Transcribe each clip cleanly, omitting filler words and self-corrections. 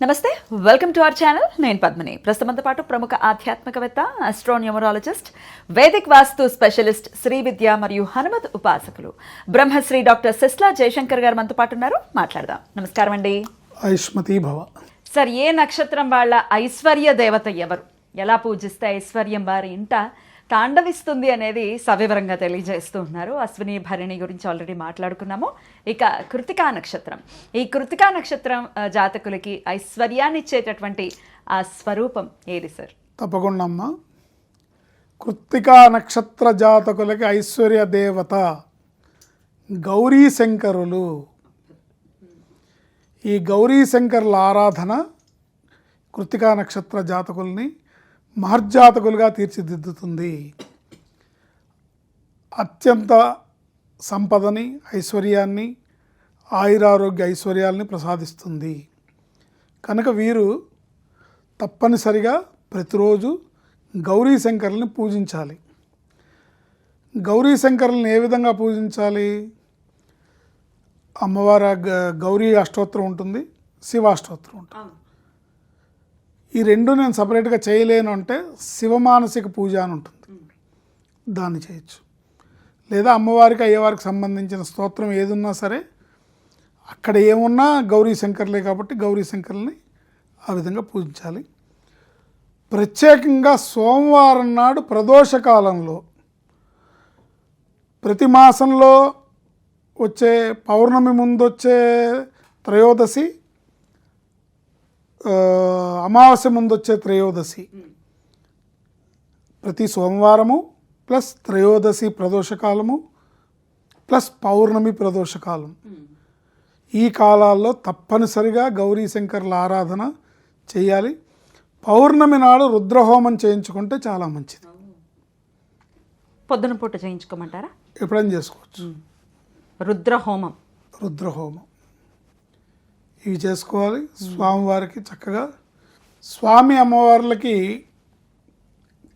నమస్తే, welcome to our channel. నేను పద్మిని. ప్రస్తుతంతో పాటు ప్రముఖ ఆధ్యాత్మికవేత్త, ఆస్ట్రోన్యూమరాలజిస్ట్, వేదిక్ వాస్తు స్పెషలిస్ట్, శ్రీ విద్య మరియు హనుమత్ ఉపాసకులు బ్రహ్మశ్రీ డాక్టర్ సిస్లా జయశంకర్ గారు మనతో పాటు ఉన్నారు. మాట్లాడదాం. నమస్కారం అండి. ఐష్మతి భవ. సార్, ఏ నక్షత్రం వాళ్ళ ఐశ్వర్య దేవత ఎవరు, ఎలా పూజిస్తే ఐశ్వర్యం వారి ఇంట తాండవిస్తుంది అనేది సవివరంగా తెలియజేస్తూ ఉన్నారు. అశ్విని భరణి గురించి ఆల్రెడీ మాట్లాడుకున్నాము. ఇక కృతికా నక్షత్రం, ఈ కృతికా నక్షత్రం జాతకులకి ఐశ్వర్యాన్ని ఇచ్చేటటువంటి ఆ స్వరూపం ఏది సార్? తప్పకుండా అమ్మా. కృత్తికా నక్షత్ర జాతకులకి ఐశ్వర్య దేవత గౌరీ శంకరులు. ఈ గౌరీ శంకరుల ఆరాధన కృత్తికా నక్షత్ర జాతకుల్ని మహర్జాతకులుగా తీర్చిదిద్దుతుంది. అత్యంత సంపదని, ఐశ్వర్యాన్ని, ఆయురారోగ్య ఐశ్వర్యాల్ని ప్రసాదిస్తుంది. కనుక వీరు తప్పనిసరిగా ప్రతిరోజు గౌరీ శంకరుల్ని పూజించాలి. గౌరీ శంకరుల్ని ఏ విధంగా పూజించాలి? అమ్మవారి గౌరీ అష్టోత్తరం ఉంటుంది, శివాష్టోత్తరం ఉంటుంది. ఈ రెండు నేను సపరేట్గా చేయలేను అంటే శివమానసిక పూజ అని ఉంటుంది, దాన్ని చేయొచ్చు. లేదా అమ్మవారికి అయ్యవారికి సంబంధించిన స్తోత్రం ఏదున్నా సరే, అక్కడ ఏమున్నా గౌరీ శంకర్లే కాబట్టి గౌరీ శంకర్ని ఆ విధంగా పూజించాలి. ప్రత్యేకంగా సోమవారం నాడు ప్రదోష కాలంలో, ప్రతి మాసంలో వచ్చే పౌర్ణమి ముందు వచ్చే త్రయోదశి, అమావాస్య ముందు వచ్చే త్రయోదశి, ప్రతి సోమవారము ప్లస్ త్రయోదశి ప్రదోషకాలము ప్లస్ పౌర్ణమి ప్రదోషకాలం, ఈ కాలాల్లో తప్పనిసరిగా గౌరీ శంకర్ల ఆరాధన చేయాలి. పౌర్ణమి నాడు రుద్రహోమం చేయించుకుంటే చాలా మంచిది. పొద్దున పూట చేయించుకోమంటారా? ఎప్పుడైనా చేసుకోవచ్చు. రుద్రహోమం ఇవి చేసుకోవాలి. స్వామివారికి చక్కగా, స్వామి అమ్మవార్లకి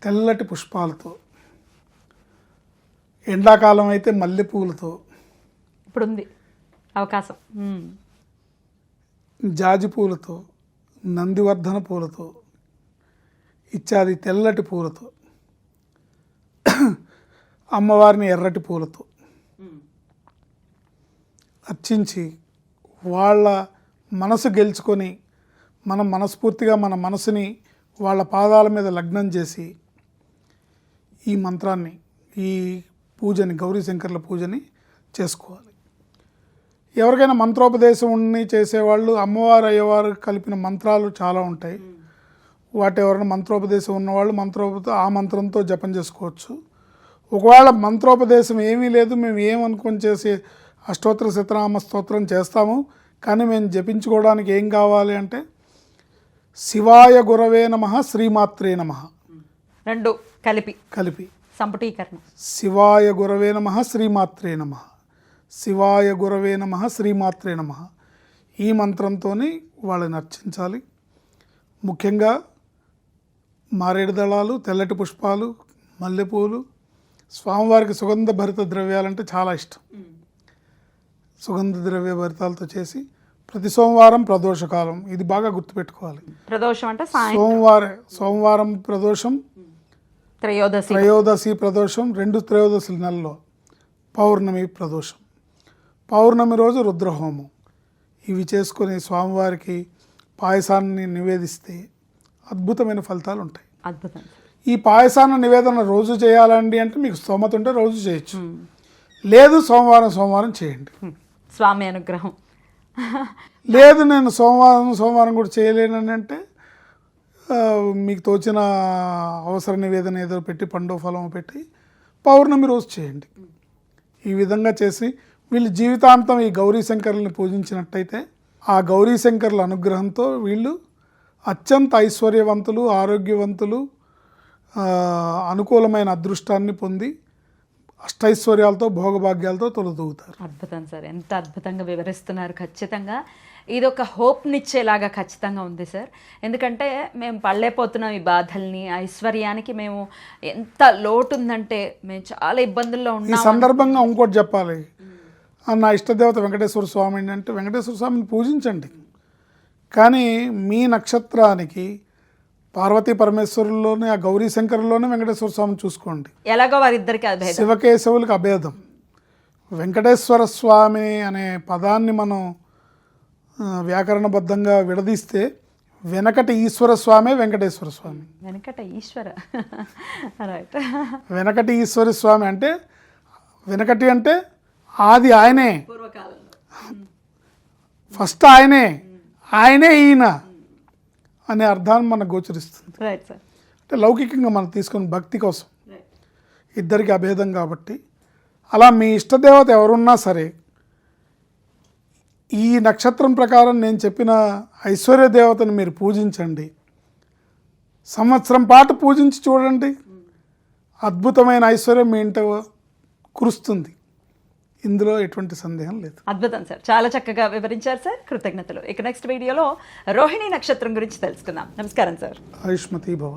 తెల్లటి పుష్పాలతో, ఎండాకాలం అయితే మల్లెపూలతో, ఇప్పుడుంది అవకాశం, జాజి పూలతో, నందివర్ధన పూలతో ఇత్యాది తెల్లటి పూలతో, అమ్మవారిని ఎర్రటి పూలతో అర్చించి వాళ్ళ మనసు గెలుచుకొని, మనం మనస్ఫూర్తిగా మన మనసుని వాళ్ళ పాదాల మీద లగ్నం చేసి ఈ మంత్రాన్ని, ఈ పూజని, గౌరీ శంకర్ల పూజని చేసుకోవాలి. ఎవరికైనా మంత్రోపదేశం ఉండి చేసేవాళ్ళు, అమ్మవారు అయ్యవారు కలిపిన మంత్రాలు చాలా ఉంటాయి. వాటి ఎవరైనా మంత్రోపదేశం ఉన్నవాళ్ళు ఆ మంత్రంతో జపం చేసుకోవచ్చు. ఒకవేళ మంత్రోపదేశం ఏమీ లేదు, మేము ఏమనుకొని చేసి అష్టోత్తర శతనామ స్తోత్రం చేస్తాము, కానీ మేము జపించుకోవడానికి ఏం కావాలి అంటే శివాయ గురవే నమః, శ్రీమాత్రే నమః, రెండు కలిపి సంపుటీకరణ. శివాయ గురవే నమః, శ్రీమాత్రే నమః, శివాయ గురవే నమః, శ్రీమాత్రే నమః, ఈ మంత్రంతో వాళ్ళని అర్చించాలి. ముఖ్యంగా మారేడు దళాలు, తెల్లటి పుష్పాలు, మల్లెపూలు. స్వామివారికి సుగంధ భరిత ద్రవ్యాలంటే చాలా ఇష్టం. సుగంధ ద్రవ్య భరితాలతో చేసి ప్రతి సోమవారం ప్రదోషకాలం, ఇది బాగా గుర్తుపెట్టుకోవాలి. ప్రదోషం అంటే సోమవారం ప్రదోషం, త్రయోదశి ప్రదోషం, 2 త్రయోదశుల నెలలో పౌర్ణమి ప్రదోషం, పౌర్ణమి రోజు రుద్రహోమం. ఇవి చేసుకొని స్వామివారికి పాయసాన్ని నివేదిస్తే అద్భుతమైన ఫలితాలు ఉంటాయి. అద్భుతం. ఈ పాయసాన్ని నివేదన రోజు చేయాలండి అంటే మీకు స్తోమత ఉంటే రోజు చేయొచ్చు, లేదు సోమవారం చేయండి. స్వామి అనుగ్రహం. లేదు నేను సోమవారం కూడా చేయలేనని అంటే మీకు తోచిన అవసర నివేదన ఏదో పెట్టి, పండు ఫలము పెట్టి పౌర్ణమి రోజు చేయండి. ఈ విధంగా చేసి వీళ్ళు జీవితాంతం ఈ గౌరీ శంకర్లని పూజించినట్టయితే ఆ గౌరీ శంకర్ల అనుగ్రహంతో వీళ్ళు అత్యంత ఐశ్వర్యవంతులు, ఆరోగ్యవంతులు, అనుకూలమైన అదృష్టాన్ని పొంది అష్టైశ్వర్యాలతో, భోగభాగ్యాలతో తొలదూగుతారు. అద్భుతం సార్, ఎంత అద్భుతంగా వివరిస్తున్నారు. ఖచ్చితంగా ఇది ఒక హోప్నిచ్చేలాగా ఖచ్చితంగా ఉంది సార్. ఎందుకంటే మేము పడలేకపోతున్నాం ఈ బాధల్ని, ఐశ్వర్యానికి మేము ఎంత లోటు ఉందంటే మేము చాలా ఇబ్బందుల్లో ఉన్నాం. ఈ సందర్భంగా ఇంకోటి చెప్పాలి. నా ఇష్టదేవత వెంకటేశ్వర స్వామి అంటే వెంకటేశ్వర స్వామిని పూజించండి, కానీ మీ నక్షత్రానికి పార్వతీ పరమేశ్వరుల్లోనే, ఆ గౌరీ శంకరుల్లోనే వెంకటేశ్వర స్వామిని చూసుకోండి. ఎలాగో వారిద్దరికి అభేదం. శివకేశవులకు అభేదం. వెంకటేశ్వర స్వామి అనే పదాన్ని మనం వ్యాకరణబద్ధంగా విడదీస్తే వెనకటి ఈశ్వర స్వామే వెంకటేశ్వర స్వామి. వెనకట ఈశ్వర రైట్. వెనకటి ఈశ్వర స్వామి అంటే వెనకటి అంటే ఆది ఆయనే, పూర్వకాలంలో ఫస్ట్ ఆయనే ఈయన అనే అర్థాన్ని మనకు గోచరిస్తుంది. Right sir. అంటే లౌకికంగా మనం తీసుకున్న భక్తి కోసం రైట్. ఇద్దరికి అభేదం కాబట్టి అలా మీ ఇష్టదేవత ఎవరున్నా సరే ఈ నక్షత్రం ప్రకారం నేను చెప్పిన ఐశ్వర్య దేవతను మీరు పూజించండి. సంవత్సరం పాటు పూజించి చూడండి, అద్భుతమైన ఐశ్వర్యం మీ ఇంట కురుస్తుంది. ఇందులో ఎటువంటి సందేహం లేదు. అద్భుతం సార్, చాలా చక్కగా వివరించారు సార్, కృతజ్ఞతలు. ఇక నెక్స్ట్ వీడియోలో రోహిణి నక్షత్రం గురించి తెలుసుకుందాం. నమస్కారం సార్. ఆయుష్మతి భవ.